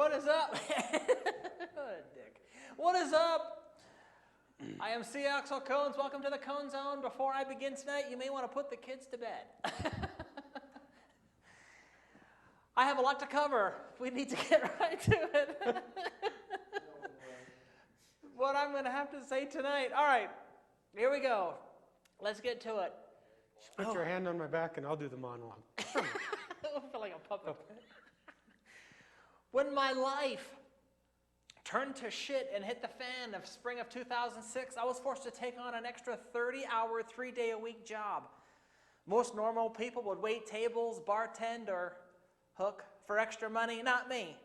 What is up? What a dick. What is up? I am Axl Cones. Welcome to the Cone Zone. Before I begin tonight, you may want to put the kids to bed. I have a lot to cover. We need to get right to it. What I'm going to have to say tonight. All right, here we go. Let's get to it. Just put your hand on my back and I'll do the monologue. I feel like a puppet. When my life turned to shit and hit the fan of spring of 2006, I was forced to take on an extra 30-hour, 3-day-a-week job. Most normal people would wait tables, bartend, or hook for extra money. Not me.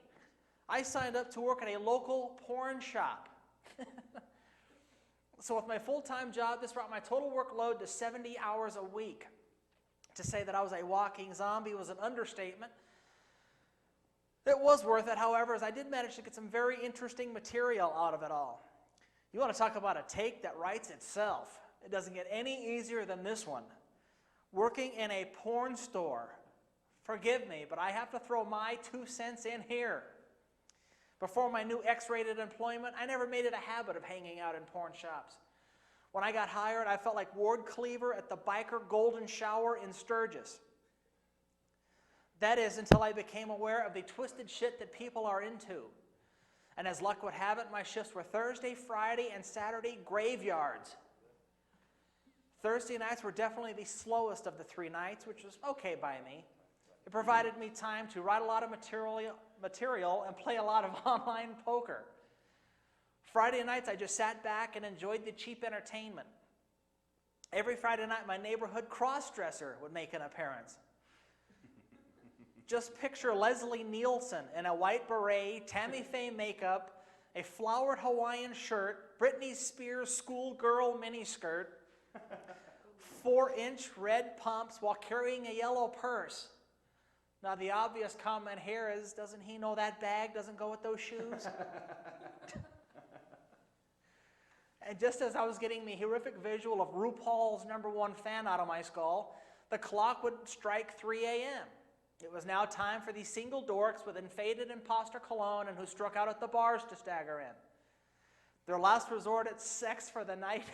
I signed up to work at a local porn shop. So with my full-time job, this brought my total workload to 70 hours a week. To say that I was a walking zombie was an understatement. It was worth it, however, as I did manage to get some very interesting material out of it all. You want to talk about a take that writes itself. It doesn't get any easier than this one. Working in a porn store. Forgive me, but I have to throw my 2 cents in here. Before my new X-rated employment, I never made it a habit of hanging out in porn shops. When I got hired, I felt like Ward Cleaver at the Biker Golden Shower in Sturgis. That is, until I became aware of the twisted shit that people are into. And as luck would have it, my shifts were Thursday, Friday, and Saturday graveyards. Thursday nights were definitely the slowest of the 3 nights, which was okay by me. It provided me time to write a lot of material and play a lot of online poker. Friday nights, I just sat back and enjoyed the cheap entertainment. Every Friday night, my neighborhood cross-dresser would make an appearance. Just picture Leslie Nielsen in a white beret, Tammy Faye makeup, a flowered Hawaiian shirt, Britney Spears schoolgirl miniskirt, 4-inch red pumps while carrying a yellow purse. Now the obvious comment here is, doesn't he know that bag doesn't go with those shoes? And just as I was getting the horrific visual of RuPaul's #1 fan out of my skull, the clock would strike 3 a.m. It was now time for these single dorks with infaded imposter cologne and who struck out at the bars to stagger in. Their last resort at sex for the night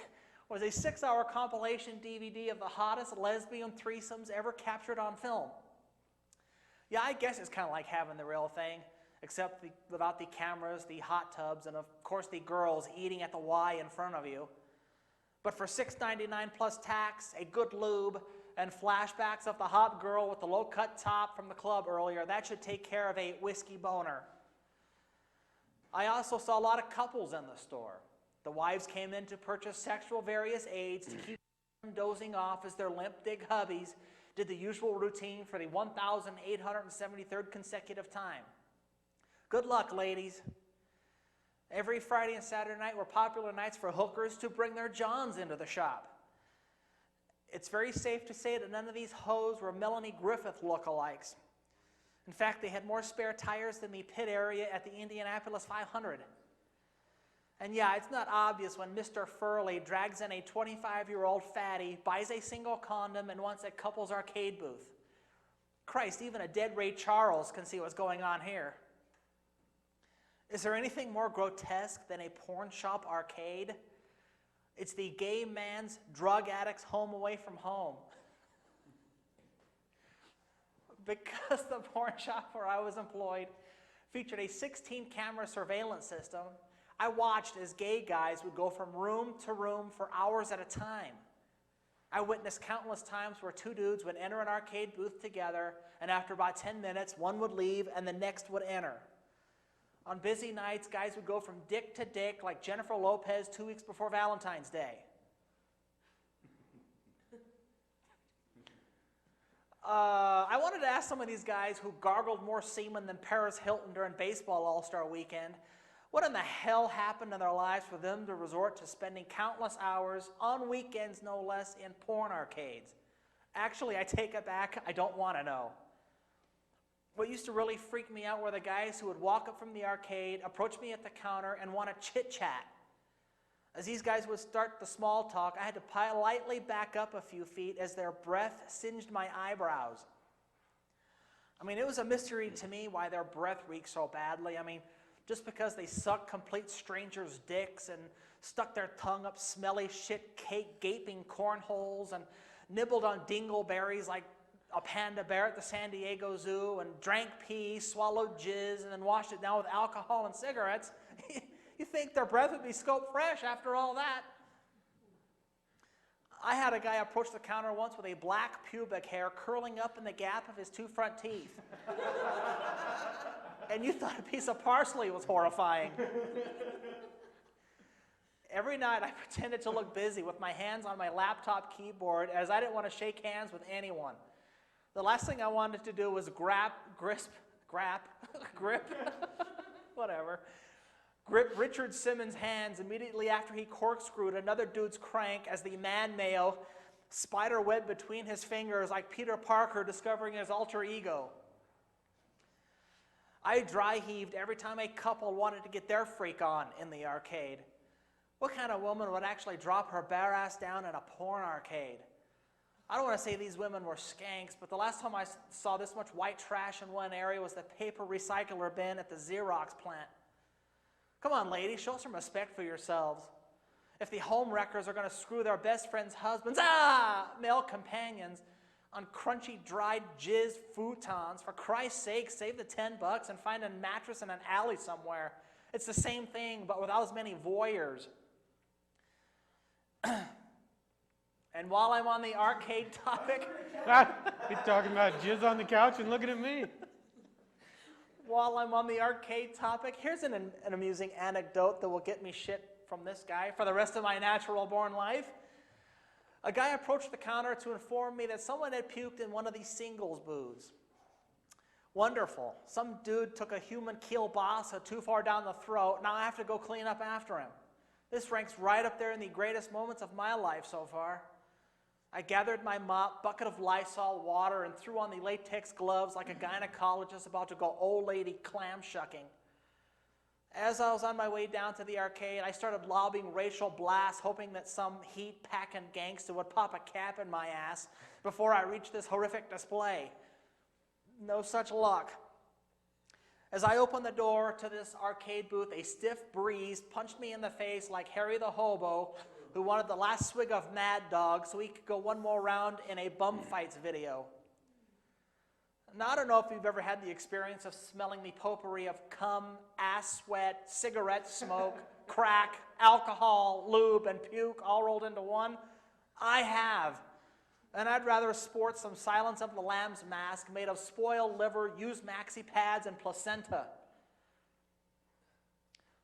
was a 6-hour compilation DVD of the hottest lesbian threesomes ever captured on film. Yeah, I guess it's kind of like having the real thing, except without the cameras, the hot tubs, and of course the girls eating at the Y in front of you. But for $6.99 plus tax, a good lube, and flashbacks of the hot girl with the low-cut top from the club earlier, that should take care of a whiskey boner. I also saw a lot of couples in the store. The wives came in to purchase sexual various aids to keep them dozing off as their limp-dick hubbies did the usual routine for the 1,873rd consecutive time. Good luck, ladies. Every Friday and Saturday night were popular nights for hookers to bring their johns into the shop. It's very safe to say that none of these hoes were Melanie Griffith lookalikes. In fact, they had more spare tires than the pit area at the Indianapolis 500. And yeah, it's not obvious when Mr. Furley drags in a 25-year-old fatty, buys a single condom, and wants a couple's arcade booth. Christ, even a dead Ray Charles can see what's going on here. Is there anything more grotesque than a porn shop arcade? It's the gay man's drug addict's home away from home. Because the porn shop where I was employed featured a 16-camera surveillance system, I watched as gay guys would go from room to room for hours at a time. I witnessed countless times where 2 dudes would enter an arcade booth together, and after about 10 minutes, one would leave and the next would enter. On busy nights, guys would go from dick to dick like Jennifer Lopez 2 weeks before Valentine's Day. I wanted to ask some of these guys who gargled more semen than Paris Hilton during baseball All-Star weekend, what in the hell happened in their lives for them to resort to spending countless hours, on weekends no less, in porn arcades? Actually, I take it back, I don't want to know. What used to really freak me out were the guys who would walk up from the arcade, approach me at the counter, and want to chit-chat. As these guys would start the small talk, I had to politely back up a few feet as their breath singed my eyebrows. I mean, it was a mystery to me why their breath reeked so badly. I mean, just because they sucked complete strangers' dicks and stuck their tongue up smelly shit cake gaping cornholes and nibbled on dingleberries like a panda bear at the San Diego Zoo and drank pee, swallowed jizz, and then washed it down with alcohol and cigarettes, you think their breath would be scope fresh after all that. I had a guy approach the counter once with a black pubic hair curling up in the gap of his two front teeth. And you thought a piece of parsley was horrifying. Every night I pretended to look busy with my hands on my laptop keyboard as I didn't want to shake hands with anyone. The last thing I wanted to do was grip Richard Simmons' hands immediately after he corkscrewed another dude's crank as the man Mayo spiderwebbed between his fingers like Peter Parker discovering his alter ego. I dry heaved every time a couple wanted to get their freak on in the arcade. What kind of woman would actually drop her bare ass down in a porn arcade? I don't want to say these women were skanks, but the last time I saw this much white trash in one area was the paper recycler bin at the Xerox plant. Come on, ladies, show some respect for yourselves. If the home wreckers are going to screw their best friends' husbands, male companions, on crunchy, dried jizz futons, for Christ's sake, save the $10 and find a mattress in an alley somewhere. It's the same thing, but without as many voyeurs. And while I'm on the arcade topic... You're talking about jizz on the couch and looking at me. While I'm on the arcade topic, here's an amusing anecdote that will get me shit from this guy for the rest of my natural-born life. A guy approached the counter to inform me that someone had puked in one of these singles booths. Wonderful. Some dude took a human kielbasa too far down the throat. Now I have to go clean up after him. This ranks right up there in the greatest moments of my life so far. I gathered my mop, bucket of Lysol water, and threw on the latex gloves like a gynecologist about to go old lady clam shucking. As I was on my way down to the arcade, I started lobbing racial blasts, hoping that some heat-packing gangster would pop a cap in my ass before I reached this horrific display. No such luck. As I opened the door to this arcade booth, a stiff breeze punched me in the face like Harry the Hobo, who wanted the last swig of Mad Dog so he could go one more round in a bum fights video. Now, I don't know if you've ever had the experience of smelling the potpourri of cum, ass sweat, cigarette smoke, crack, alcohol, lube, and puke all rolled into one. I have. And I'd rather sport some Silence of the Lambs mask made of spoiled liver, used maxi pads, and placenta.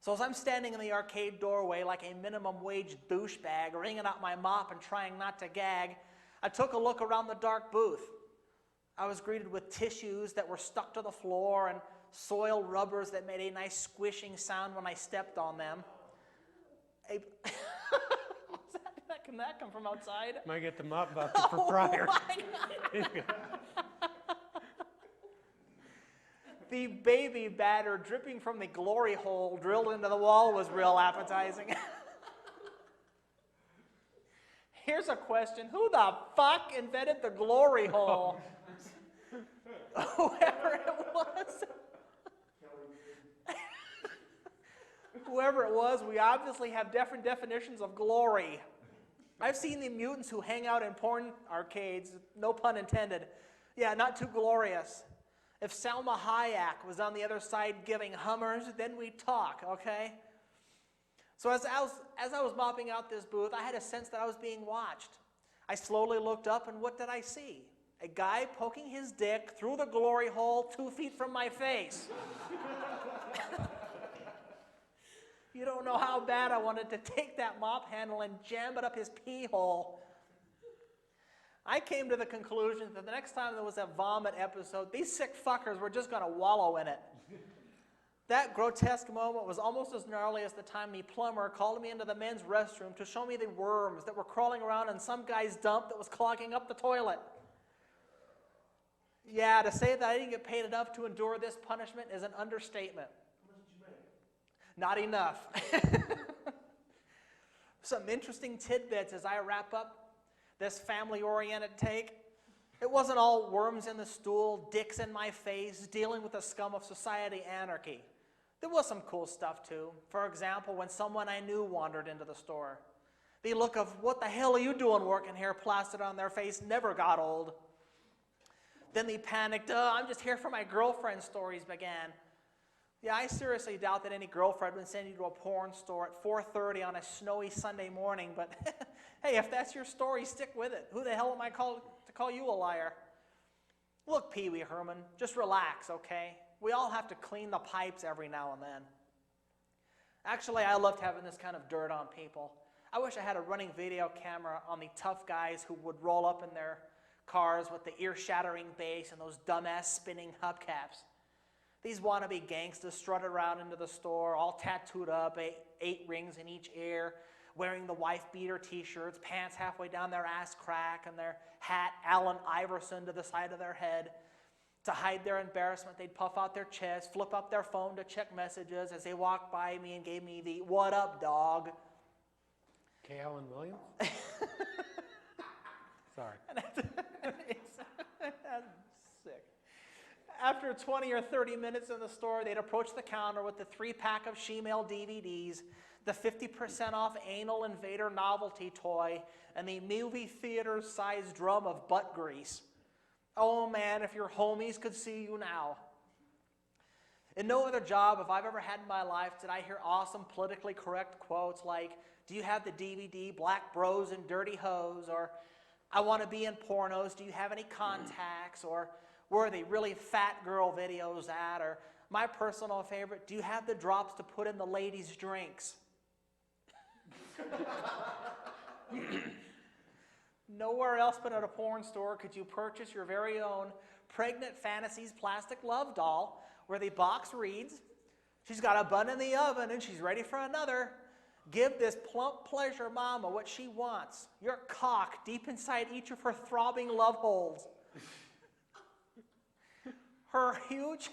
So as I'm standing in the arcade doorway like a minimum wage douchebag, wringing out my mop and trying not to gag, I took a look around the dark booth. I was greeted with tissues that were stuck to the floor and soil rubbers that made a nice squishing sound when I stepped on them. Can that come from outside? Might get the mop bucket for Pryor. The baby batter dripping from the glory hole drilled into the wall was real appetizing. Here's a question. Who the fuck invented the glory hole? Whoever it was. Whoever it was, we obviously have different definitions of glory. I've seen the mutants who hang out in porn arcades, no pun intended. Yeah, not too glorious. If Salma Hayek was on the other side giving Hummers, then we'd talk, okay? So as I was mopping out this booth, I had a sense that I was being watched. I slowly looked up, and what did I see? A guy poking his dick through the glory hole 2 feet from my face. You don't know how bad I wanted to take that mop handle and jam it up his pee hole. I came to the conclusion that the next time there was a vomit episode, these sick fuckers were just going to wallow in it. That grotesque moment was almost as gnarly as the time the plumber called me into the men's restroom to show me the worms that were crawling around in some guy's dump that was clogging up the toilet. Yeah, to say that I didn't get paid enough to endure this punishment is an understatement. How much did you make? Not enough. Some interesting tidbits as I wrap up this family-oriented take. It wasn't all worms in the stool, dicks in my face, dealing with the scum of society anarchy. There was some cool stuff too. For example, when someone I knew wandered into the store. The look of, what the hell are you doing working here, plastered on their face never got old. Then the panicked, I'm just here for my girlfriend stories began. Yeah, I seriously doubt that any girlfriend would send you to a porn store at 4:30 on a snowy Sunday morning, but hey, if that's your story, stick with it. Who the hell am I to call you a liar? Look, Pee Wee Herman, just relax, okay? We all have to clean the pipes every now and then. Actually, I loved having this kind of dirt on people. I wish I had a running video camera on the tough guys who would roll up in their cars with the ear-shattering bass and those dumbass spinning hubcaps. These wannabe gangsters strut around into the store, all tattooed up, eight rings in each ear, wearing the wife-beater t-shirts, pants halfway down their ass crack, and their hat Allen Iverson to the side of their head. To hide their embarrassment, they'd puff out their chest, flip up their phone to check messages as they walked by me and gave me the, "What up, dog?" K. Allen Williams? Sorry. That's sick. After 20 or 30 minutes in the store, they'd approach the counter with the 3-pack of She-Male DVDs, the 50% off Anal Invader novelty toy, and the movie theater-sized drum of butt grease. Oh man, if your homies could see you now. In no other job have I ever had in my life did I hear awesome politically correct quotes like, "Do you have the DVD Black Bros and Dirty Hoes?" or "I want to be in pornos, do you have any contacts?" or "Where are the really fat girl videos at?" or my personal favorite, "Do you have the drops to put in the ladies' drinks?" Nowhere else but at a porn store could you purchase your very own Pregnant Fantasies plastic love doll, where the box reads, "She's got a bun in the oven and she's ready for another. Give this plump pleasure mama what she wants. Your cock deep inside each of her throbbing love holes." Her huge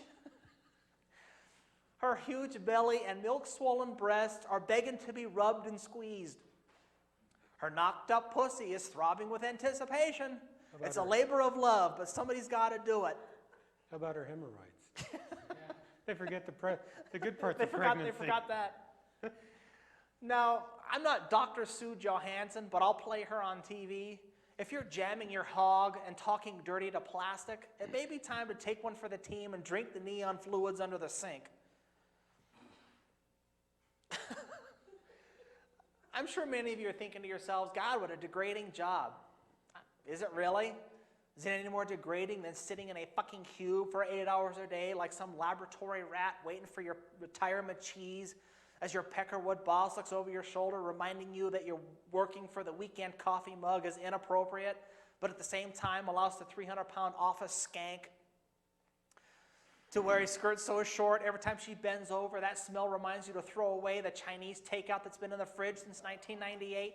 belly and milk-swollen breasts are begging to be rubbed and squeezed. Her knocked-up pussy is throbbing with anticipation. It's a labor of love, but somebody's got to do it. How about her hemorrhoids? They forget the good parts They of pregnancy. forgot that. Now, I'm not Dr. Sue Johansson, but I'll play her on TV. If you're jamming your hog and talking dirty to plastic, it may be time to take one for the team and drink the neon fluids under the sink. I'm sure many of you are thinking to yourselves, God, what a degrading job. Is it really? Is it any more degrading than sitting in a fucking cube for 8 hours a day like some laboratory rat waiting for your retirement cheese as your Peckerwood boss looks over your shoulder reminding you that you're working for the weekend coffee mug is inappropriate, but at the same time allows the 300-pound office skank to wear a skirt so short every time she bends over, that smell reminds you to throw away the Chinese takeout that's been in the fridge since 1998.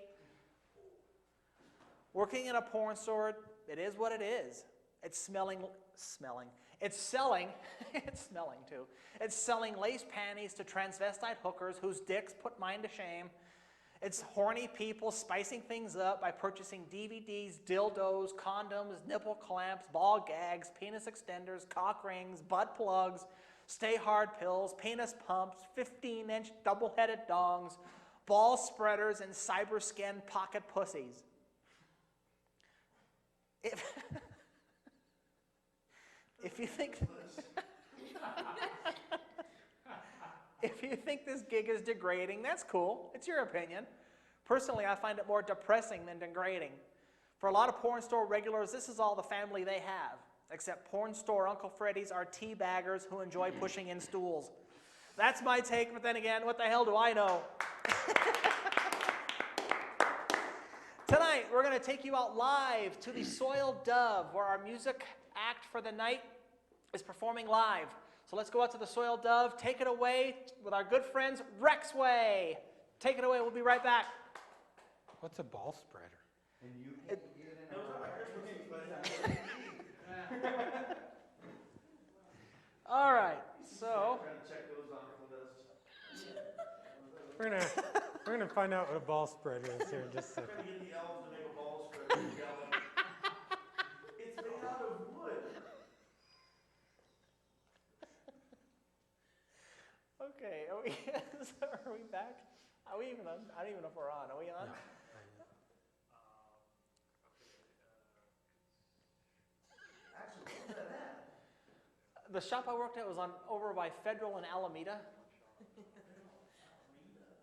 Working in a porn store, it is what it is. It's smelling. It's selling, it's smelling too. It's selling lace panties to transvestite hookers whose dicks put mine to shame. It's horny people spicing things up by purchasing DVDs, dildos, condoms, nipple clamps, ball gags, penis extenders, cock rings, butt plugs, stay hard pills, penis pumps, 15-inch double-headed dongs, ball spreaders, and cyber skin pocket pussies. If you think this gig is degrading, that's cool. It's your opinion. Personally, I find it more depressing than degrading. For a lot of porn store regulars, this is all the family they have, except porn store Uncle Freddy's are teabaggers who enjoy pushing in stools. That's my take, but then again, what the hell do I know? Tonight, we're going to take you out live to the Soiled Dove, where our music act for the night is performing live. So let's go out to the Soiled Dove, take it away with our good friends Rexway. Take it away, we'll be right back. What's a ball spreader? All right, so We're gonna find out what a ball spreader is here in just a second. Trying to get the elves to make a ball spread. It's made out wood. Okay, are we, so are we back? Are we even on? I don't even know if we're on. Are we on? No. Actually, what's that at? The shop I worked at was on over by Federal and Alameda.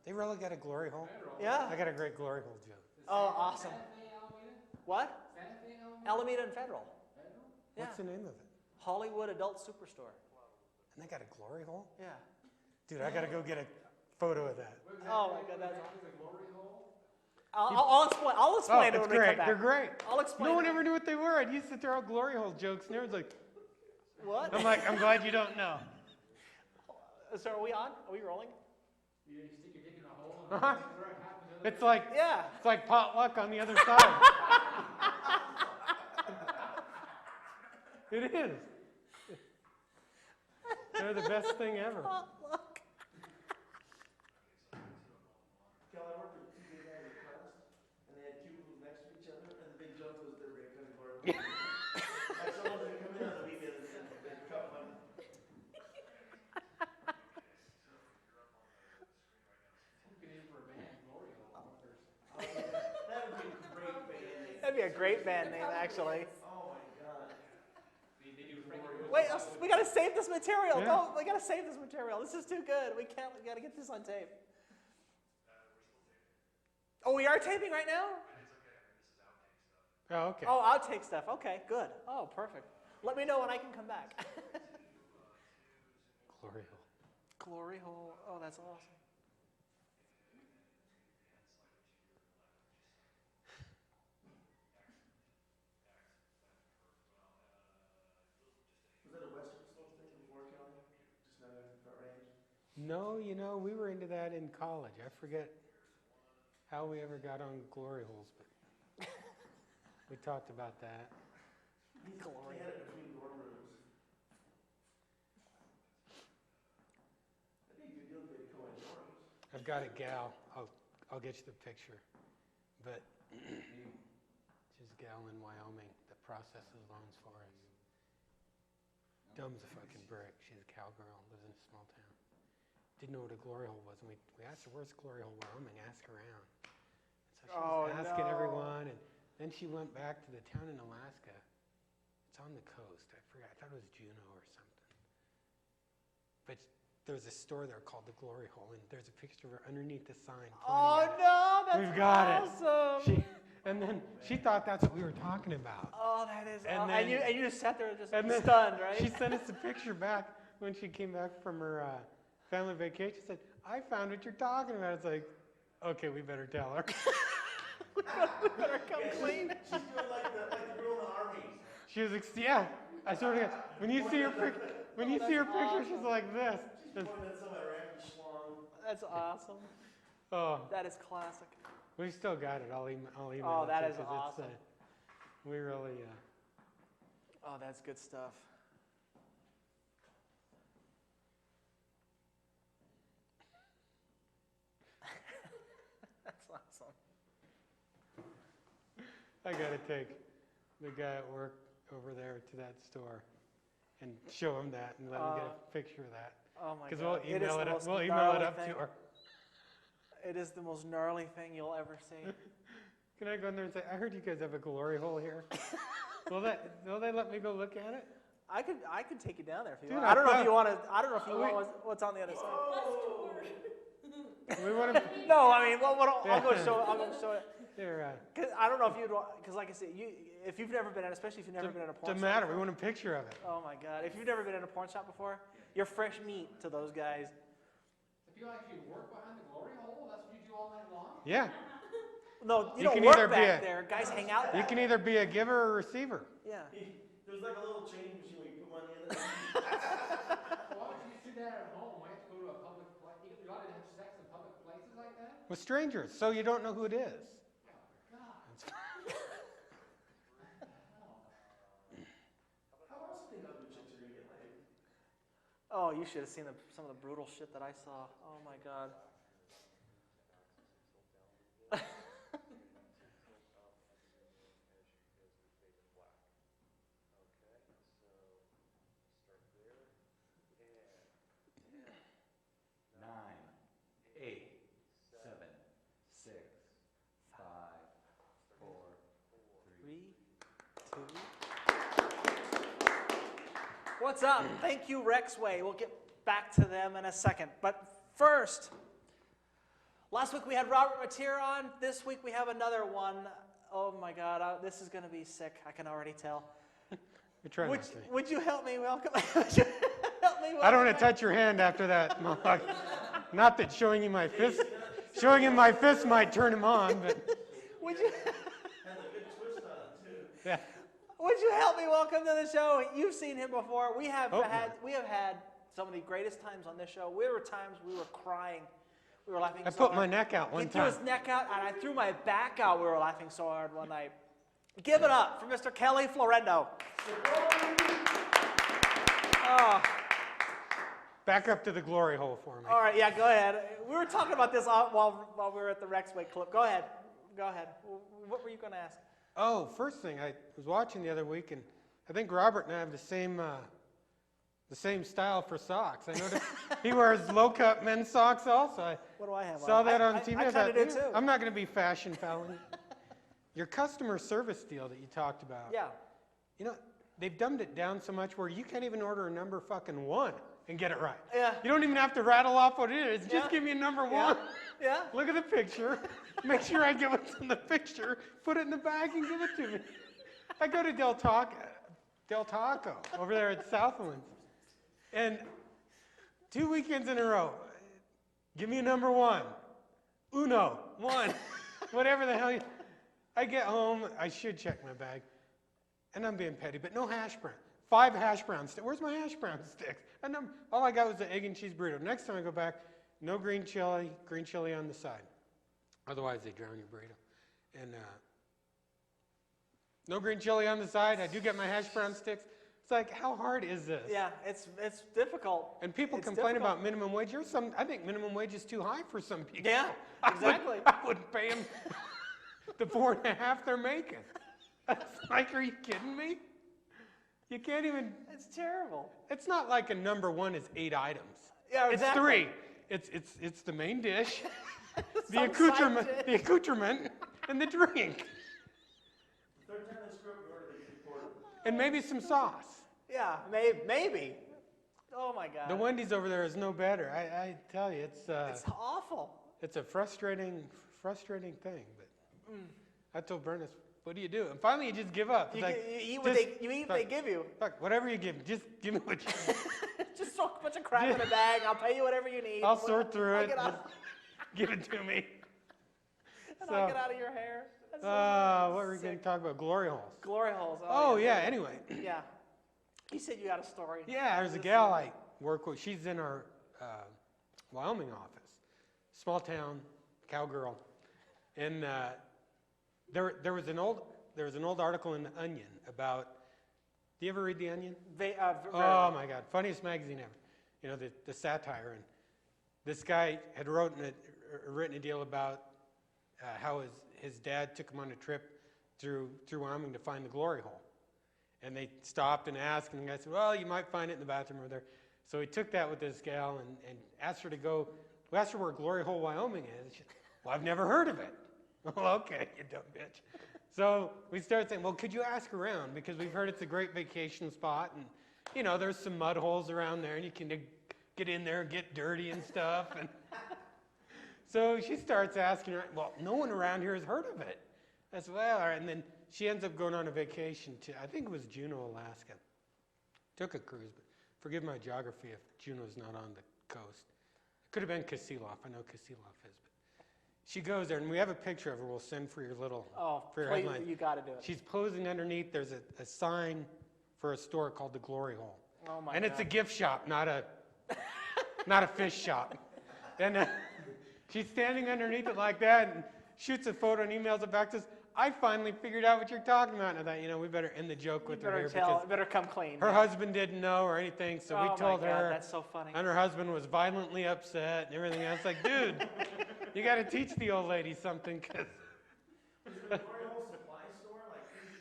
They really got a glory hole? Yeah. I got a great glory hole joke. Oh, awesome. Santa Fe, Alameda? What? Santa Fe, Alameda? Alameda and Federal. Federal? Yeah. What's the name of it? Hollywood Adult Superstore. And they got a glory hole? Yeah. Dude, I gotta go get a photo of that. What Oh my exactly- God, that's what exactly is a glory hole? I'll explain. I'll explain it it's when we great. come back. They're great. I'll explain. No one it. ever knew what they were. I'd used to throw out glory hole jokes, and everyone's like, What? I'm like, I'm glad you don't know. So are we on? Are we rolling? You stick your dick in a hole and Uh-huh. where it happens to It's like Yeah. potluck on the other side. It is. They're the best thing ever. Potluck. Kel, I worked with two big guys at Crest, and they had cubicles next to each other, and the big joke was they were going to come to work. Like someone's going to come in on the weekend and cut one. Looking in for a band, glory hole. That would be a great band. That'd be a great band name, actually. Oh my God. They do Frankie Goes Wait, to we gotta save this material. Yeah. No, we gotta save this material. This is too good. We gotta get this on tape. Oh, we are taping right now? Oh, okay. Oh, outtake stuff. Okay, good. Oh, perfect. Let me know when I can come back. Glory hole. Glory hole. Oh, that's awesome. Was that a Western Slope thing before, Kelly? Just not in front range? No, we were into that in college. I forget how we ever got on glory holes, but we talked about that. Glory. They had it between dorm rooms. That'd be a good deal if they co-ed dorms. I've got a gal. I'll get you the picture, but she's a gal in Wyoming that processes loans for us. Dumb as a fucking brick. She's a cowgirl, lives in a small town. Didn't know what a glory hole was, and we asked her, "Where's Glory Hole, Wyoming?" Ask around. And so she was asking everyone, and then she went back to the town in Alaska. It's on the coast. I forgot. I thought it was Juneau or something. But there's a store there called the Glory Hole, and there's a picture of her underneath the sign. Oh pointing at it. no, that's We've got it. awesome. And then she thought that's what we were talking about. Oh, that is And awesome. then- And you just sat there just And then stunned, right? She sent us a picture back when she came back from her family vacation. She said, "I found what you're talking about." It's like, okay, we better tell her. We better come clean. She's doing like the girl in the army. She was, yeah. I sort of, when you see her picture, she's like this. She's pointing at some Iraqi schlong. That's awesome. Oh, That is classic. we still got it. I'll email Oh, it that to you is 'cause awesome. we really, Oh, that's good stuff. That's awesome. I got to take the guy at work over there to that store and show him that and let him get a picture of that. Oh my Because God. we'll email the it up. most We'll email gnarly it up thing. to her. It is the most gnarly thing you'll ever see. Can I go in there and say, "I heard you guys have a glory hole here"? Will they let me go look at it? I could take you down there if you Dude, want. I don't know I- if you want to. I don't know if you Wait. want what's on the other side. We want to. No, I mean, I'll go show. I'll go show it. There. Cause I don't know if you'd want. Because like I said, if you've never been in, especially if you've never been in a porn Doesn't shop. matter. We want a picture of it. Oh my God! If you've never been in a porn shop before, you're fresh meat to those guys. If you actually work behind the glory hole, that's what you do all night long? Yeah. No, you You don't can work either be back a- there. Guys hang out You back. can either be a giver or a receiver. Yeah. There's like a little change machine where you put money in it. Why would you do that at home? Why have to go to a public place? You ought to have sex in public places like that? With strangers, so you don't know who it is. God. How else do you think ugly chicks are gonna get laid? Oh, you should have seen some of the brutal shit that I saw. Oh my God. what's up? Thank you, Rexway. We'll get back to them in a second. But first, last week we had Robert Mateer on. This week we have another one. Oh my God, this is going to be sick. I can already tell. You're trying not to. Would you help me welcome? Would you help me welcome? I don't want to touch your hand after that, Mohawk. Not that showing him my fist might turn him on, but Would you? Had a good twist on it too. yeah. Would you help me welcome to the show? You've seen him before. We have Oh, had some of the greatest times on this show. There were times we were crying. We were laughing I so put hard. my neck out one He threw time. his neck out, and I threw my back out. We were laughing so hard one night. Give it up for Mr. Kelly Florendo. Oh, Back up to the glory hole for me. all right, yeah, go ahead. We were talking about this while we were at the Rexway clip. Go ahead. What were you going to ask? Oh, first thing, I was watching the other week, and I think Robert and I have the same style for socks. I noticed he wears low-cut men's socks also. What do I have? Saw that on TV. I kind of do too. I'm not going to be fashion fouling. Your customer service deal that you talked about. Yeah. You know, they've dumbed it down so much where you can't even order a number fucking 1 and get it right. Yeah. You don't even have to rattle off what it is. Just Yeah. give me a number Yeah. 1. Yeah. Look at the picture. Make sure I get what's in the picture. Put it in the bag and give it to me. I go to Del Taco over there at Southlands. And 2 weekends in a row, give me a number 1. Uno, 1. Whatever the hell I get home, I should check my bag. And I'm being petty, but no hash brown. 5 hash brown sticks. Where's my hash brown sticks? And all I got was the egg and cheese burrito. Next time I go back, no green chili on the side. Otherwise, they drown your burrito. And no green chili on the side. I do get my hash brown sticks. It's like, how hard is this? Yeah, it's difficult. And people It's complain difficult. about minimum wage. I think minimum wage is too high for some people. Yeah, exactly. I wouldn't pay them the 4.5 they're making. It's like, are you kidding me? You can't even. It's terrible. It's not like a number 1 is 8 items. Yeah, exactly. It's 3. It's the main dish, the Some accoutrement, side the accoutrement, and the drink, Third time they screw up the order, they get deported. and maybe some sauce. Yeah, maybe. Oh my God. The Wendy's over there is no better. I tell you, It's awful. it's a frustrating thing. But I told Bernice, what do you do? And finally, you just give up. You, It's like, you eat what they give you. Look, whatever you give me, just give me what you. Just throw a bunch of crap in a bag. I'll pay you whatever you need. I'll sort through I'll it. get out, Just give it to me. and I'll get out of your hair. That's What were we going to talk about? Glory holes. Glory holes. Oh yeah. Anyway. Yeah. You said you got a story. Yeah, there's a gal I work with. She's in our Wyoming office. Small town, cowgirl. And there was an old article in the Onion about. Do you ever read the Onion? Oh my God, funniest magazine ever. You know, the satire. And this guy had written a deal about how his dad took him on a trip through Wyoming to find the glory hole. And they stopped and asked, and the guy said, well, you might find it in the bathroom over there. So he took that with this gal and asked her to go. We asked her where Glory Hole, Wyoming is. She said, well, I've never heard of it. Well, okay, you dumb bitch. So we started saying, well, could you ask around? Because we've heard it's a great vacation spot. And, you know, there's some mud holes around there, and you can get in there and get dirty and stuff. And so she starts asking her, well, no one around here has heard of it. I said, well, all right. And then she ends up going on a vacation to, I think it was Juneau, Alaska. Took a cruise, but forgive my geography if Juneau's not on the coast. It could have been Kasilof. I know Kasilof is, but she goes there, and we have a picture of her. We'll send for your for your please, headline. you got to do it. She's posing underneath. There's a sign for a store called the Glory Hole, Oh my and God. it's a gift shop, not a fish shop. And she's standing underneath it like that, and shoots a photo and emails it back to us. I finally figured out what you're talking about. And I thought, we better end the joke with her here because better come clean. her husband didn't know or anything. So we told Oh my God, her, that's so funny. and her husband was violently upset and everything else. Like, dude, you got to teach the old lady something. Cause Is it a Glory Hole supply store? Like, things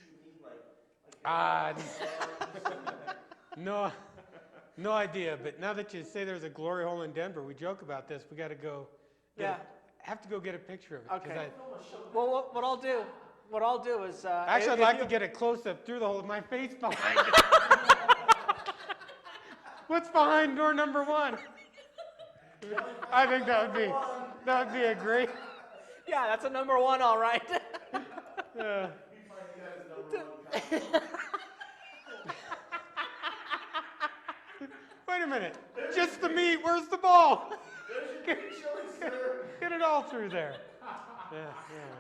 you need, no idea. But now that you say there's a glory hole in Denver, we joke about this. We got to go. Have to go get a picture of it. 'Cause Okay. Well, what I'll do is Actually, I'd if like you- to get a close-up through the hole with my face behind it. What's behind door number 1? I think that would be a great. Yeah, that's a number 1, all right. Uh, We find you guys number 1 cop. wait a minute. Just the meat. Where's the ball? There's your green chili, sir. Get it all through there. Yeah,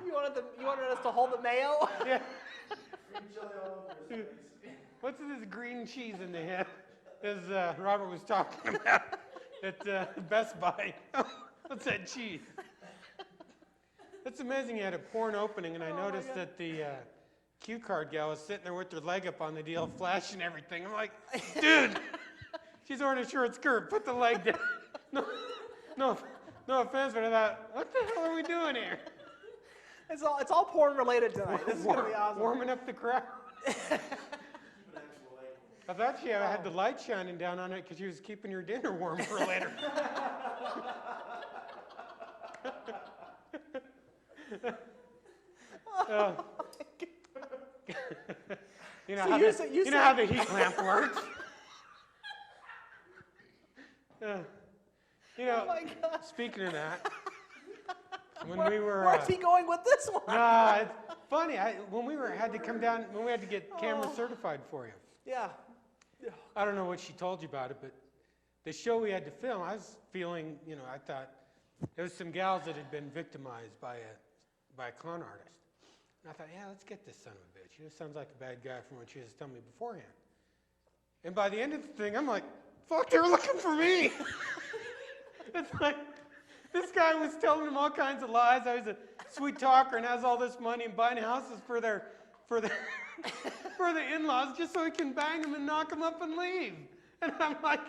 You wanted us to hold the mayo? yeah. Yeah. Green chili all over his face. What's this green cheese in the head? As Robert was talking about at Best Buy. What's that cheese? It's amazing. You had a porn opening, and I noticed that the cue card gal was sitting there with her leg up on the deal, flashing everything. I'm like, dude, she's wearing a short skirt. Put the leg down. No offense, but I thought, what the hell are we doing here? It's all porn related tonight. This is gonna be awesome. Warming up the crowd. Keep an actual light. I thought she had the light shining down on it because she was keeping your dinner warm for later. You know, So how, you the, said- you you know said- how the heat lamp works. You know, Oh my God. speaking of that, when we were Where's he going with this one? nah, it's funny. When we had to come down, when we had to get camera Oh. certified for you. Yeah. I don't know what she told you about it, but the show we had to film, I was feeling, you know, I thought there was some gals that had been victimized by a con artist. And I thought, yeah, let's get this son of a bitch. You know, sounds like a bad guy from what she was telling me beforehand. And by the end of the thing, I'm like, fuck, they were looking for me. It's like, this guy was telling them all kinds of lies. I was a sweet talker and has all this money and buying houses for the in-laws just so he can bang them and knock them up and leave. And I'm like,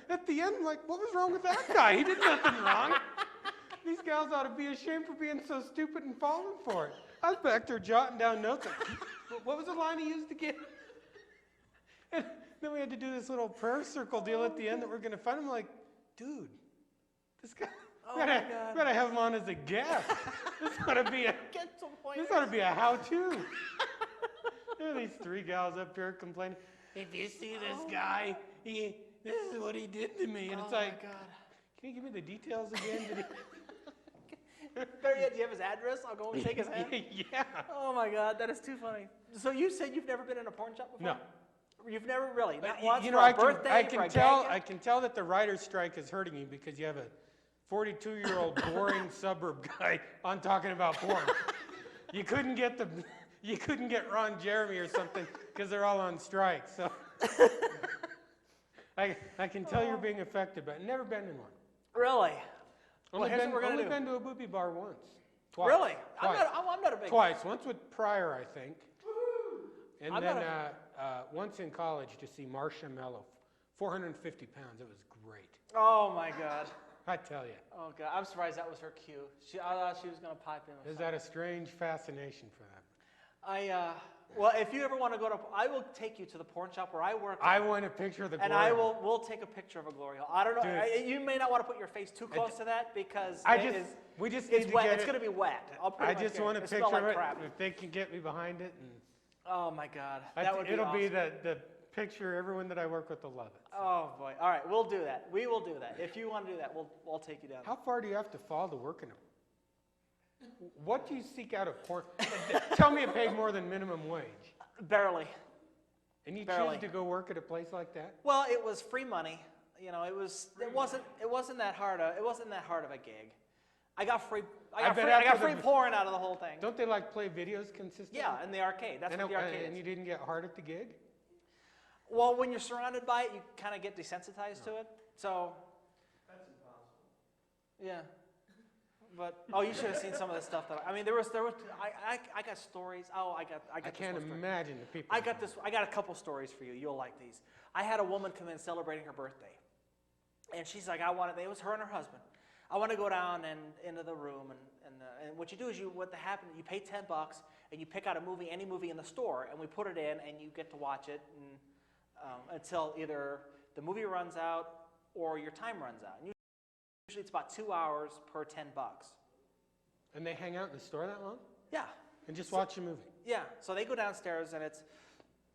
at the end, I'm like, what was wrong with that guy? He did nothing wrong. These gals ought to be ashamed for being so stupid and falling for it. I was back there jotting down notes. Like, what was the line he used again? And then we had to do this little prayer circle deal at the end that we're going to find. I'm like, dude, this guy, Oh we my gotta, God. we gotta have him on as a guest. This ought to be a Get some this pointers. ought to be a how-to. There are these 3 gals up here complaining. If you see this guy, this is what he did to me. And it's like, Oh my God. can you give me the details again? Did There yet, do you have his address? I'll go and shake his hand. yeah. Oh my God, that is too funny. So you said you've never been in a porn shop before? No. You've never really? Not But, once you for know, a I birthday, for a I gag? can tell that the writer's strike is hurting you because you have a 42-year-old boring suburb guy on talking about porn. You couldn't get Ron Jeremy or something because they're all on strike. So I can tell you're being affected, but I've never been in one. Really? Only here's what we're gonna do. been to a booby bar once. Twice. Really? Twice. I'm not a big... Twice. Once with Pryor, I think. And I'm then not once in college to see Marcia Mello, 450 pounds. It was great. Oh my God. I tell you. Oh God, I'm surprised that was her cue. I thought she was gonna pipe in. With Is that a strange fascination for them? well, if you ever want to go to, I will take you to the porn shop where I work. I want a picture of the and glory I hole. will take a picture of a glory hole. I don't know. Dude. You may not want to put your face too close to that because We just it's need to wet. get It's it. going to be wet. I'll pretty I much just want a guarantee. picture It'll smell of like it. crap. If they can get me behind it, and Oh my God, that would be it'll awesome. be the picture. Everyone that I work with will love it. Oh boy. All right, we'll do that. We will do that. If you want to do that, we'll take you down. How far do you have to fall to work in a? What do you seek out of porn? Tell me it paid more than minimum wage. Barely. And you Barely. choose to go work at a place like that? Well, it was free money. You know, it wasn't that hard. It wasn't that hard of a gig. I got free. I bet got after free the- porn out of the whole thing. Don't they like play videos consistently? Yeah, in the arcade. That's what the arcade and you is. didn't get hard at the gig? Well, when you're surrounded by it, you kind of get desensitized to it. So, That's impossible. yeah. But you should have seen some of the stuff that I mean. There was. I got stories. I got I this can't one story. imagine the people. I got a couple stories for you. You'll like these. I had a woman come in celebrating her birthday, and she's like, it was her and her husband. I want to go down and into the room, and what you do is you pay $10 and you pick out a movie, any movie in the store, and we put it in, and you get to watch it until either the movie runs out or your time runs out. And usually it's about 2 hours per $10. And they hang out in the store that long? Yeah. And just watch a movie? Yeah, so they go downstairs and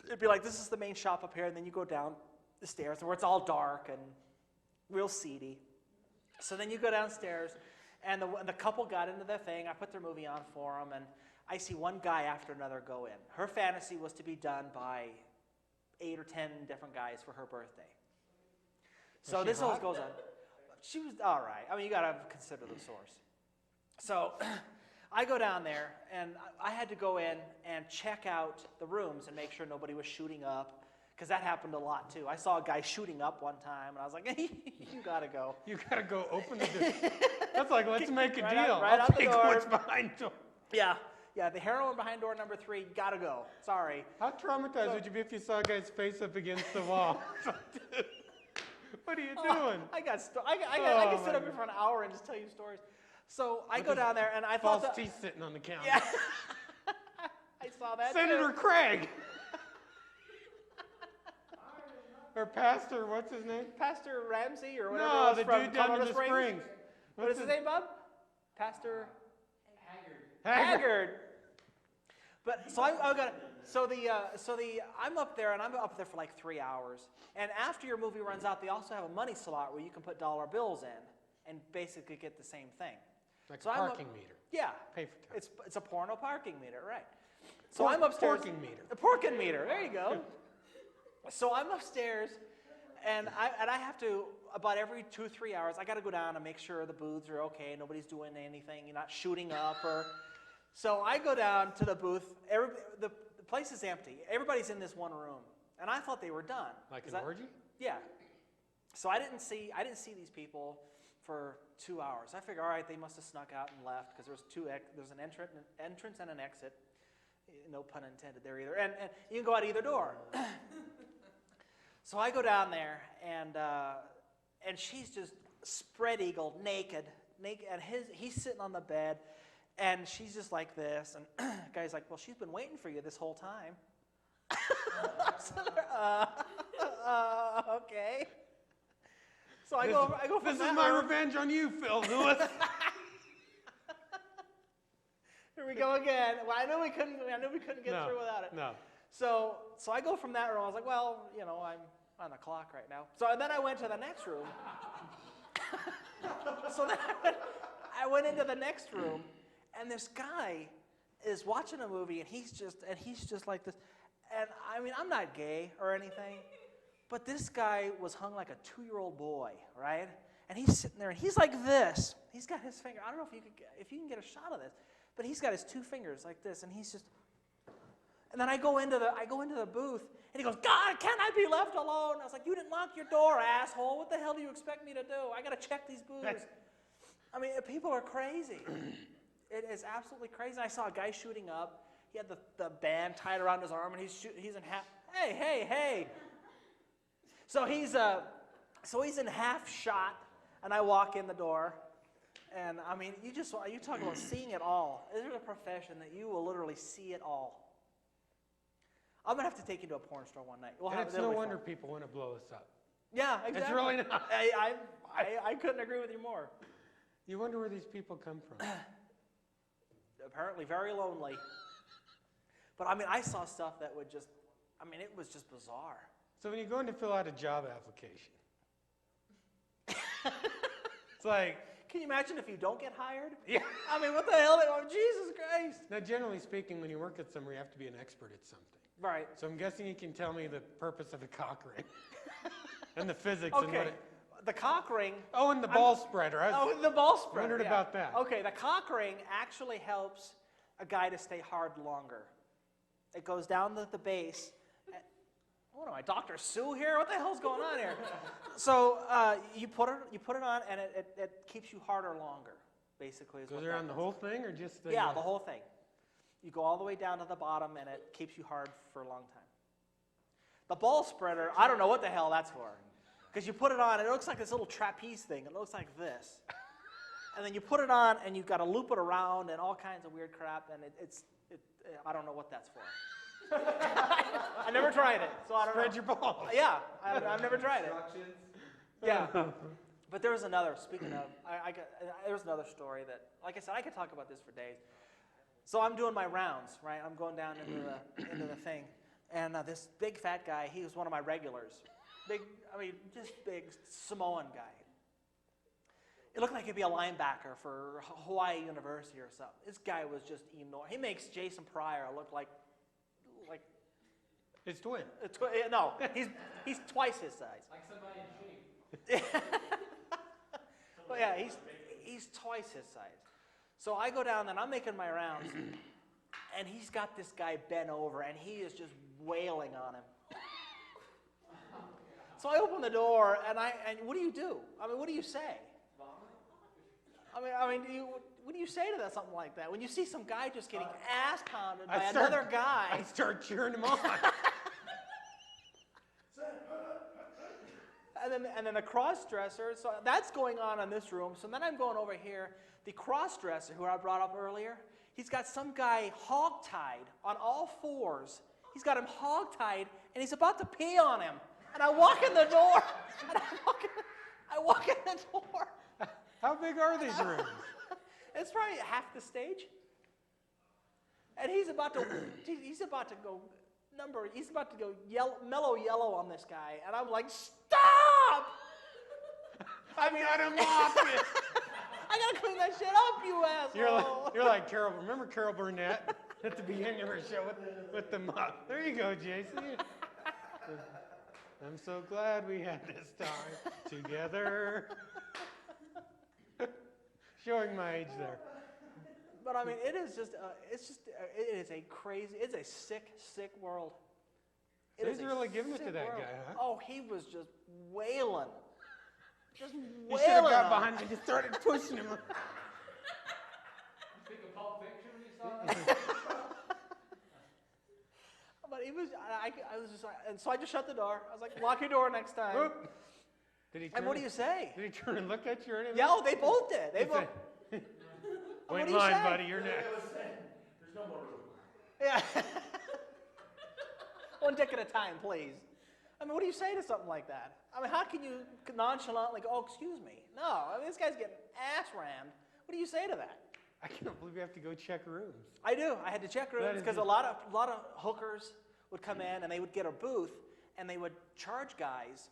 it'd be like, this is the main shop up here, and then you go down the stairs where it's all dark and real seedy. So then you go downstairs, and the couple got into their thing. I put their movie on for them, and I see one guy after another go in. Her fantasy was to be done by 8 or 10 different guys for her birthday. So this always goes on. She was all right. I mean, you got to consider the source. So I go down there, and I had to go in and check out the rooms and make sure nobody was shooting up, because that happened a lot too. I saw a guy shooting up one time, and I was like, hey, you got to go. You got to go open the door. That's like, let's make a Right deal. out- right I'll out the take door. what's behind door. Yeah, the heroin behind door number 3, got to go. Sorry. How traumatized would you be if you saw a guy's face up against the wall? What are you doing? I could sit my up here for an hour and just tell you stories. So I go down there, and I False thought teeth sitting on the counter. yeah, I saw that Senator too. Craig. Or Pastor, what's his name? Pastor Ramsey or whatever No, it was the from dude down in Colorado the Springs. Springs. What is his name, Bob? Pastor Haggard. Haggard. But so I'm up there, and I'm up there for like 3 hours. And after your movie runs out, they also have a money slot where you can put dollar bills in and basically get the same thing. Like So a I'm up- parking meter. Yeah, Pay for time. it's a porno parking meter, right? So I'm upstairs. Parking meter. A parking meter. There you go. So I'm upstairs, and I have to, about every 2-3 hours, I got to go down and make sure the booths are okay, nobody's doing anything, you're not shooting up or. So I go down to the booth. The place is empty. Everybody's in this one room, and I thought they were done. Like 'Cause an orgy? Yeah. So I didn't see these people for 2 hours. I figured, all right, they must have snuck out and left, because there's an entrance and an exit. No pun intended there either. And you can go out either door. So I go down there, and she's just spread-eagled, naked, and he's sitting on the bed, and she's just like this, and the guy's like, well, she's been waiting for you this whole time. Okay. So I go from This is that my room. revenge on you, Phil Lewis. Here we go again. Well, I knew we couldn't get through without it. No. So I go from that room. I was like, well, I'm on the clock right now. So then I went to the next room. So then I went into the next room, and this guy is watching a movie, and he's just like this. And I mean, I'm not gay or anything, but this guy was hung like a 2-year-old boy, right? And he's sitting there, and he's like this. He's got his finger. I don't know if you can get a shot of this, but he's got his 2 fingers like this, and he's just. And then I go into the booth, and he goes, God, can't I be left alone? I was like, you didn't lock your door, asshole. What the hell do you expect me to do? I got to check these booths. I mean, people are crazy. It is absolutely crazy. I saw a guy shooting up. He had the band tied around his arm, and he's in half. Hey. So he's in half shot, and I walk in the door, and I mean, you talk about seeing it all. There's a profession that you will literally see it all. I'm gonna have to take you to a porn store one night. And it's no wonder people want to blow us up. Yeah, exactly. It's really not. I couldn't agree with you more. You wonder where these people come from. Apparently very lonely. But I mean, I saw stuff that would just, it was just bizarre. So when you go in to fill out a job application, it's like, Can you imagine if you don't get hired? yeah. I mean, what the hell? Jesus Christ. Now, generally speaking, when you work at somewhere, you have to be an expert at something. Right. So I'm guessing you can tell me the purpose of a cock ring and the physics and what Okay. it. The cock ring. Oh, and the ball spreader. The ball spreader. wondered yeah. about that. Okay, the cock ring actually helps a guy to stay hard longer. It goes down the base. What am I, Dr. Sue here? What the hell's going on here? So you put it on, and it keeps you harder longer. Basically, is Goes what that around the does. whole thing, or just the? Yeah, the whole thing. You go all the way down to the bottom, and it keeps you hard for a long time. The ball spreader, I don't know what the hell that's for. Because you put it on, and it looks like this little trapeze thing. It looks like this. And then you put it on, and you've got to loop it around and all kinds of weird crap, and I don't know what that's for. I never tried it, so I don't Spread know. your balls. Yeah, I've never tried it. Instructions. Yeah. But there was another, speaking of, there was another story that, like I said, I could talk about this for days. So I'm doing my rounds, right? I'm going down into the thing. And this big fat guy, he was one of my regulars. Big, I mean, just big Samoan guy. It looked like he'd be a linebacker for Hawaii University or something. This guy was just enormous. He makes Jason Pryor look like His twin. no, he's twice his size. Like somebody in shape. But yeah, he's twice his size. So I go down and I'm making my rounds, and he's got this guy bent over, and he is just wailing on him. So I open the door, and what do you do? I mean, what do you say? I mean, what do you say to that, something like that? When you see some guy just getting ass pounded by another guy. I start cheering him on. And then the cross-dresser, so that's going on in this room. So then I'm going over here. The cross-dresser, who I brought up earlier, he's got some guy hog-tied on all fours. He's got him hog-tied, and he's about to pee on him. And I walk in the door, and I walk in the door. How big are these rooms? It's probably half the stage. And he's about to go mellow yellow on this guy. And I'm like, stop! I mean, I don't mop it. I gotta clean that shit up, you asshole. You're like Carol. Remember Carol Burnett at the beginning of her show with the mop? There you go, Jason. I'm so glad we had this time together. Showing my age there. But I mean, it is a crazy, it's a sick world. He's really giving it to that guy, huh? Oh, he was just wailing. Just You wailing. should have got on behind me and just started pushing him. You think of Pulp Fiction when you saw that? But he was, I was just like, and so I just shut the door. I was like, lock your door next time. Whoop. Did he turn And what do you say? Did he turn and look at you or anything? Yeah, oh, they both did. They He'd both. say, What Wait do in you line, say? buddy. You're next. There's no more room. Yeah. One dick at a time, please. I mean, what do you say to something like that? I mean, how can you nonchalantly go, oh, excuse me? No, I mean, this guy's getting ass rammed. What do you say to that? I can't believe we have to go check rooms. I do. I had to check That rooms is because a just- lot of hookers would come in and they would get a booth and they would charge guys.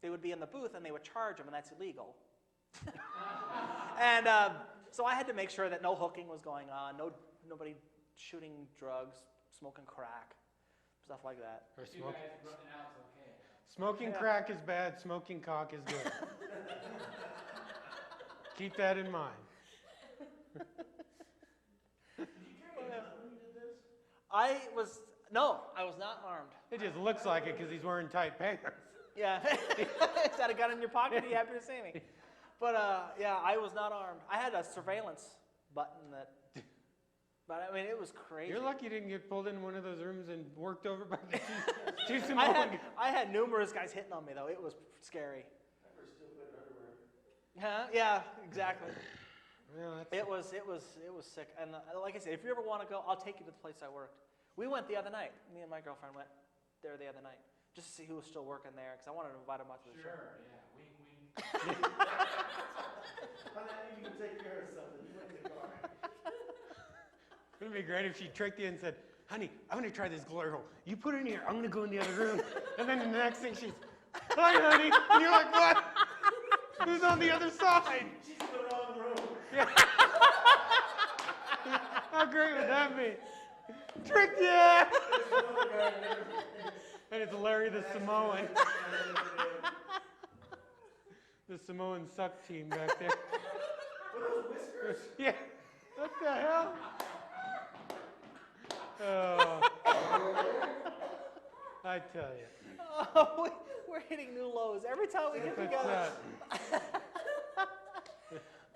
They would be in the booth and they would charge them, and that's illegal. And so I had to make sure that no hooking was going on, nobody shooting drugs, smoking crack, stuff like that. Or You smoke. guys running out's okay. Smoking Yeah. crack is bad. Smoking cock is good. Keep that in mind. I was not armed. It just looks like it because he's wearing tight pants. Yeah. Is that a gun in your pocket? Are you happy to see me? But yeah, I was not armed. I had a surveillance button that, but I mean, it was crazy. You're lucky you didn't get pulled in one of those rooms and worked over by the two Samoan I had numerous guys hitting on me though. It was scary. Never still put underwear. Huh? Yeah, exactly. Well, that's- It was sick. And like I said, if you ever want to go, I'll take you to the place I worked. We went the other night. Me and my girlfriend went there the other night just to see who was still working there because I wanted to invite them out to the show. Sure, yeah, wink, wink. On that, you can take care of something. You went in the car. It'd be great if she tricked you and said, honey, I'm going to try this glory hole. You put it in here. I'm going to go in the other room. And then the next thing she's, hi, honey. And you're like, what? Who's on the other side? She's in the wrong room. Yeah. How great would that be? Tricked ya! And it's Larry the Samoan. The Samoan suck team back there. What are those whiskers? Yeah. What the hell? Oh. I tell you. Oh, we're hitting new lows every time we get What's together. that?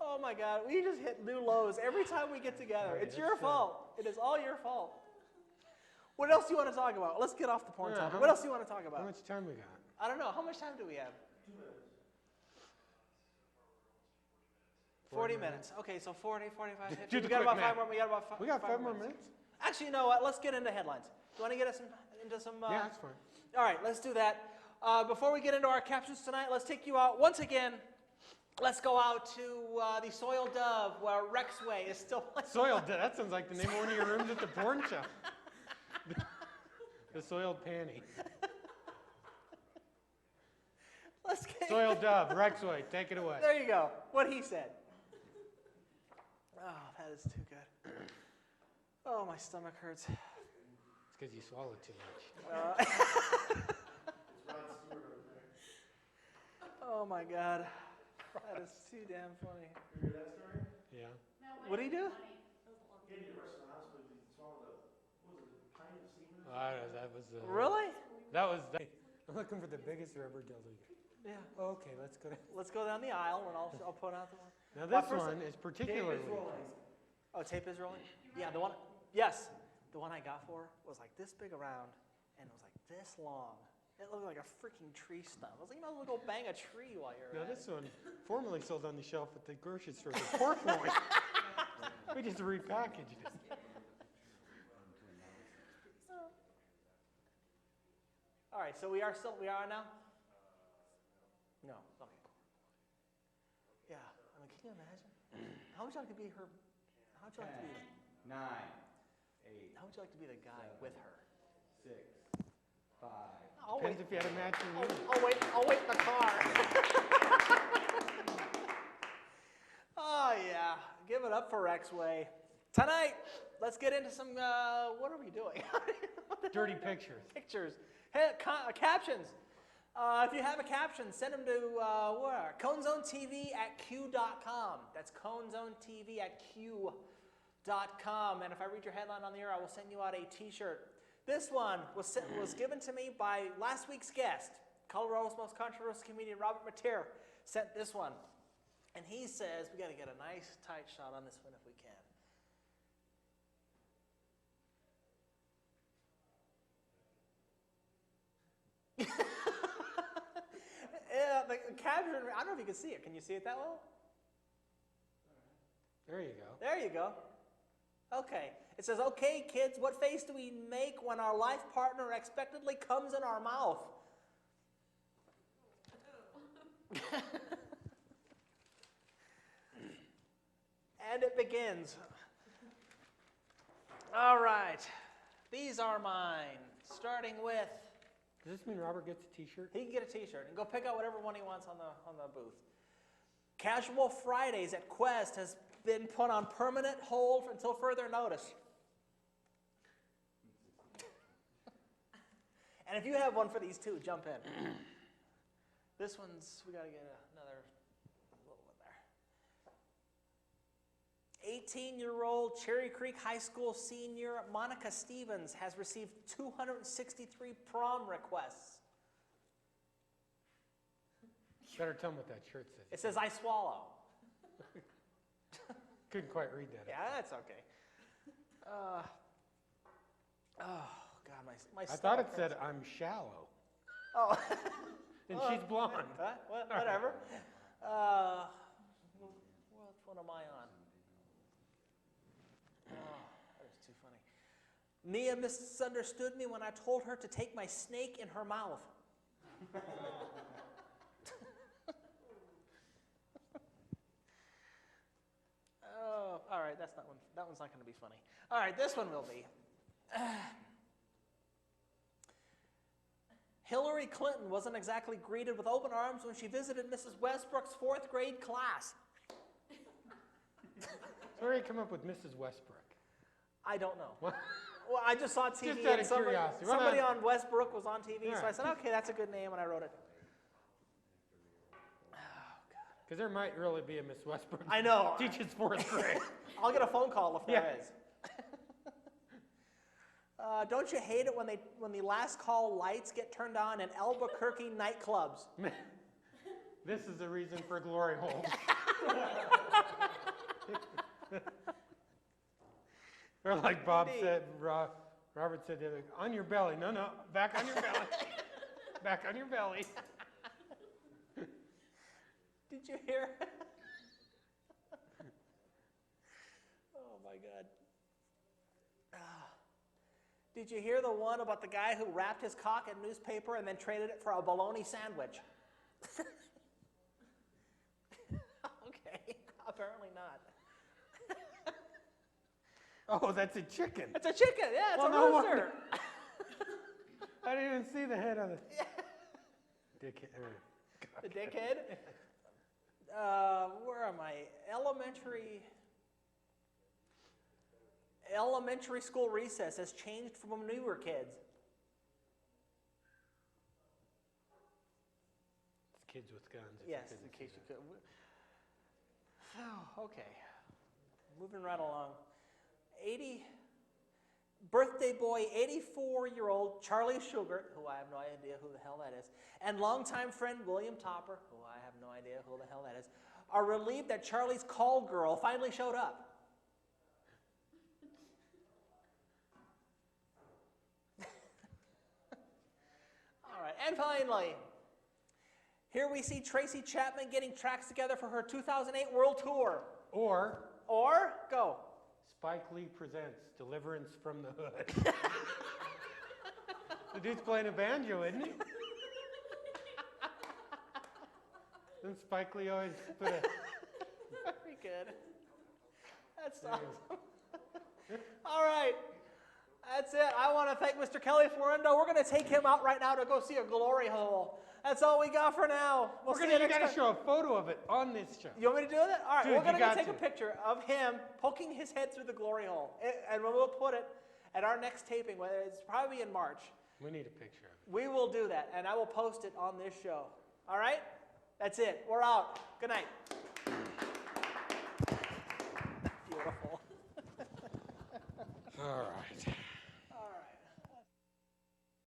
Oh my God, we just hit new lows every time we get together. Right, It's your that's fault. It is all your fault. What else do you want to talk about? Let's get off the porn Yeah, topic. how What much- else do you want to talk How about? much time we got? I don't know. How much time do we have? 2 minutes. 40 minutes. Okay, so 40, 45, 50. Do the We got quick about math. 5 more. We got about five, We got 5 more minutes. minutes? Actually, you know what? Let's get into headlines. Do you want to get us into some? Yeah, that's fine. All right, let's do that. Before we get into our captions tonight, let's take you out once again. Let's go out to the Soiled Dove, where Rexway is still. Soiled, that sounds like the name of one of your rooms at the porn shop. The soiled panty. Soil Dove, Rexway, take it away. There you go. What he said. Oh, that is too good. Oh, my stomach hurts. It's because you swallowed too much. Oh my God. That is too damn funny. You hear that story? Yeah. What'd he do? He had to get rushed to the hospital because he swallowed what was it, a pint of semen? That was the. Really? I'm looking for the biggest rubber dildo. Yeah. Okay, let's go. Let's go down the aisle and I'll put out the one. Now Well, this first- one is particularly. Oh, tape is rolling? Yeah, the one, yes. The one I got for was like this big around and it was like this long. It looked like a freaking tree stump. I was like, you might as well go bang a tree while you're Now at this it. one, formerly sold on the shelf at the grocery store, was pork loin. We just repackaged it. All right, so we are now? No, okay. Yeah, I mean, can you imagine? How would you like to be her, how would you like to be, 9, 8, how would you like to be the guy with her? 6, 5. I'll wait, Depends if you had a matching unit. I'll wait in the car. Oh yeah, give it up for X-Way. Tonight, let's get into some, what are we doing? Dirty pictures. Pictures. Hey, captions. If you have a caption, send them to where? ConeZoneTV@q.com. That's ConeZoneTV@q.com. And if I read your headline on the air, I will send you out a T-shirt. This one was given to me by last week's guest, Colorado's most controversial comedian, Robert Mateer, sent this one. And he says, we got to get a nice tight shot on this one if we can. Yeah, the caption, I don't know if you can see it. Can you see it that well? There you go. There you go. Okay. It says, okay, kids, what face do we make when our life partner unexpectedly comes in our mouth? And it begins. All right. These are mine. Starting with, Does this mean Robert gets a T-shirt? he can get a T-shirt and go pick out whatever one he wants on the booth. Casual Fridays at Quest has been put on permanent hold until further notice. And if you have one for these two, jump in. This one's, we got to get another little one there. 18-year-old Cherry Creek High School senior Monica Stevens has received 263 prom requests. Better tell them what that shirt says. It says, I swallow. Couldn't quite read that. Yeah, that's okay. Oh, God, my I stomach thought it hurts. said, I'm shallow. Oh. And she's blonde. Huh? Whatever. What one am I on? Oh, that is too funny. Mia misunderstood me when I told her to take my snake in her mouth. Oh, all right, that's not one. That one's not going to be funny. All right, this one will be. Hillary Clinton wasn't exactly greeted with open arms when she visited Mrs. Westbrook's 4th grade class. So where did you come up with Mrs. Westbrook? I don't know. What? Well, I just saw TV Just out and of somebody, curiosity. Why somebody not? on Westbrook was on TV, so I Yeah. said, okay, that's a good name, and I wrote it. Because there might really be a Miss Westbrook. I know. Teaches 4th grade. I'll get a phone call if there Yeah. is. Don't you hate it when the last call lights get turned on in Albuquerque nightclubs? This is the reason for glory holes. Or like Bob Indeed. said, Robert said the other, on your belly. No, back on your belly. Back on your belly. Did you hear? Oh my God. Did you hear the one about the guy who wrapped his cock in newspaper and then traded it for a bologna sandwich? Okay, apparently not. Oh, that's a chicken. It's a chicken, yeah, it's Well, a no rooster. wonder. I didn't even see the head of it. Dickhead. The dickhead. Where am I? Elementary school recess has changed from when we were kids. It's kids with guns. if you Yes, couldn't in see case you that. could. Oh, okay. Moving right along. Birthday boy, 84-year-old Charlie Sugar, who I have no idea who the hell that is, and longtime friend William Topper, who I have no idea who the hell that is, are relieved that Charlie's call girl finally showed up. All right, and finally, here we see Tracy Chapman getting tracks together for her 2008 World Tour. Or Or, go. Spike Lee presents Deliverance from the Hood. The dude's playing a banjo, isn't he? Doesn't Spike Lee always put a... Very good. That's awesome. All right. That's it. I want to thank Mr. Kelly Florendo. We're going to take him out right now to go see a glory hole. That's all we got for now. We'll see you You next gotta time. show a photo of it on this show. You want me to do that? All right. Dude, We're going you to got take a to. picture of him poking his head through the glory hole. And we'll put it at our next taping, whether it's probably in March. We need a picture of it. We will do that, and I will post it on this show. All right? That's it. We're out. Good night. Beautiful. All right.